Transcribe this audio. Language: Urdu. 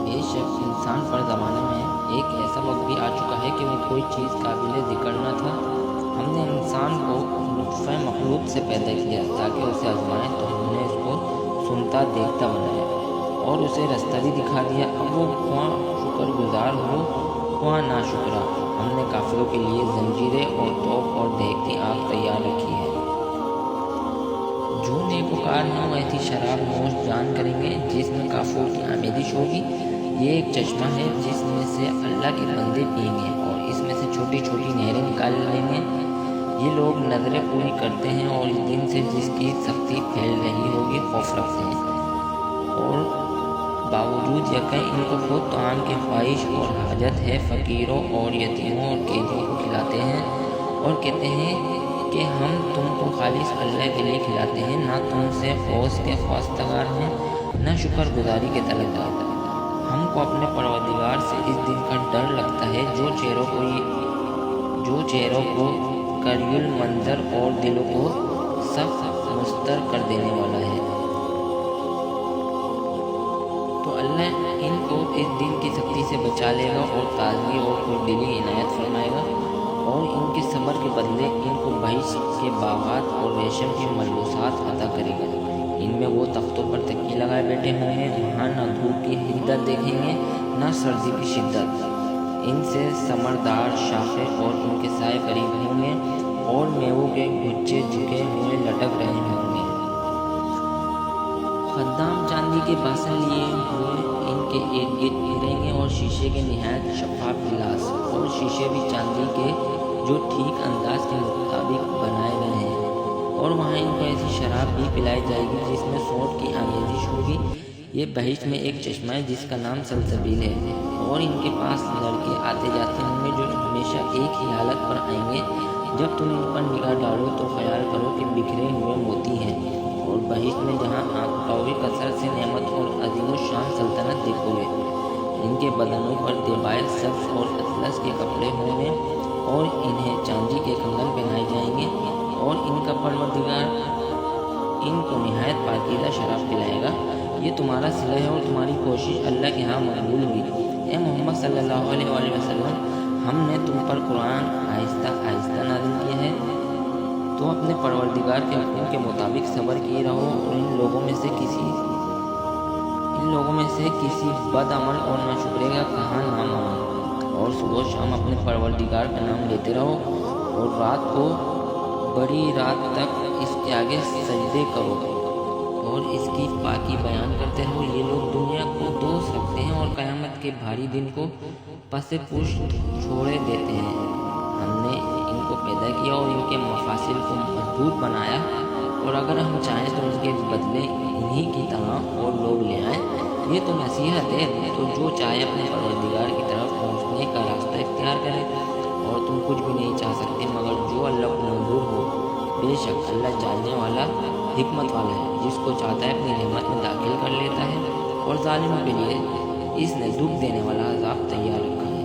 بے شک انسان پر زمانے میں ایک ایسا وقت بھی آ چکا ہے کہ وہ کوئی چیز قابل ذکر نہ تھا۔ ہم نے انسان کو نطفہ مخلوق سے پیدا کیا تاکہ اسے آزمائیں، تو ہم نے اس کو سنتا دیکھتا بنایا اور اسے رستہ بھی دکھا دیا۔ اب وہ خواہ شکر گزار ہو خواہ نا شکرا، ہم نے کافروں کے لیے زنجیریں اور توپ اور دہکتی آگ تیار رکھی ہے۔ جو نیکوکار نہ ایسی شراب نوش جان کریں گے جس میں کافروں کی آمیزش ہوگی۔ یہ ایک چشمہ ہے جس میں سے اللہ کے بندے پئیں گے اور اس میں سے چھوٹی چھوٹی نہریں نکال لیں گے۔ یہ لوگ نظریں پوری کرتے ہیں اور اس دن سے جس کی سختی پھیل رہی ہوگی خوف رکھتے ہیں، اور باوجود یقین ان کو خود طعام کی خواہش اور حاجت ہے۔ فقیروں اور یتیموں اور قیدیوں کو کھلاتے ہیں اور کہتے ہیں کہ ہم تم کو خالص اللہ کے لیے کھلاتے ہیں، نہ تم سے فوز کے خواستگار ہیں نہ شکر گزاری کے طلبگار۔ ہم کو اپنے پروردگار سے اس دن کا ڈر لگتا ہے جو چہروں کو کریل منظر اور دلوں کو سخت مستر کر دینے والا ہے۔ تو اللہ ان کو اس دن کی سختی سے بچا لے گا اور تازگی اور خوشدلی عنایت فرمائے گا، اور ان کے صبر کے بدلے ان کو بہشت کے باغات اور ریشم کے ملبوسات عطا کرے گا۔ ان میں وہ تختوں پر تکیے لگائے بیٹھے ہوں گے، وہاں نہ دھوپ کی حدت دیکھیں گے نہ سردی کی شدت۔ ان سے ثمردار شاخیں اور ان کے سائے قریب ہوں گے، اور میووں کے گچھے جھکے ہوئے لٹک رہے ہوں گے۔ خدام چاندی کے باسن لیے ہوئے ان کے ارد گرد پھریں گے، اور شیشے کے نہایت شفاف گلاس اور شیشے بھی چاندی کے جو ٹھیک انداز کے مطابق بنائے گئے ہیں، اور وہاں ان کو ایسی شراب بھی پلائی جائے گی جس میں سونٹ کی آمیزش ہوگی۔ یہ بہشت میں ایک چشمہ ہے جس کا نام سلسبیل ہے، اور ان کے پاس لڑکے آتے جاتے ہوں گے جو ہمیشہ ایک ہی حالت پر آئیں گے۔ جب تم ان پر نگاہ ڈالو تو خیال کرو کہ بکھرے ہوئے موتی ہیں، اور بہشت میں جہاں آنکھ اٹھاؤ گے کثرت سے نعمت اور عظیم الشان سلطنت دیکھو گے۔ ان کے بدنوں پر دیبائے سبز اور اطلس کے کپڑے ہوں گے، اور انہیں چاندی کے کنگن پہنائے جائیں گے، اور ان کا پروردگار ان کو نہایت پاکیزہ شراب پلائے گا۔ یہ تمہارا صلہ ہے اور تمہاری کوشش اللہ کے ہاں مقبول ہوئی۔ اے محمد صلی اللہ علیہ وآلہ وسلم، ہم نے تم پر قرآن آہستہ آہستہ نازل کیا ہے، تو اپنے پروردگار کے حکم کے مطابق صبر کیے رہو، اور ان لوگوں میں سے کسی بد عمل اور ناشکرے کا کہا نہ مانو، اور صبح و شام اپنے پروردگار کا نام لیتے رہو، اور رات کو بڑی رات تک اس کے آگے سجدے کرو اور اس کی پاکی بیان کرتے رہو۔ یہ لوگ دنیا کو دوست رکھتے ہیں اور قیامت کے بھاری دن کو پس پشت چھوڑے دیتے ہیں۔ ہم نے ان کو پیدا کیا اور ان کے مفاصل کو مضبوط بنایا، اور اگر ہم چاہیں تو ان کے بدلے انہی کی طرح اور لوگ لے آئیں۔ یہ تو نصیحت ہے، تو جو چاہے اپنے پروردگار کی طرف پہنچنے کا راستہ اختیار کرے، اور تم کچھ بھی نہیں چاہ سکتے مگر جو اللہ کو منظور ہو۔ بے شک اللہ جاننے والا حکمت والا ہے، جس کو چاہتا ہے اپنی رحمت میں داخل کر لیتا ہے، اور ظالموں کے لیے اس نے دکھ دینے والا عذاب تیار رکھا ہے۔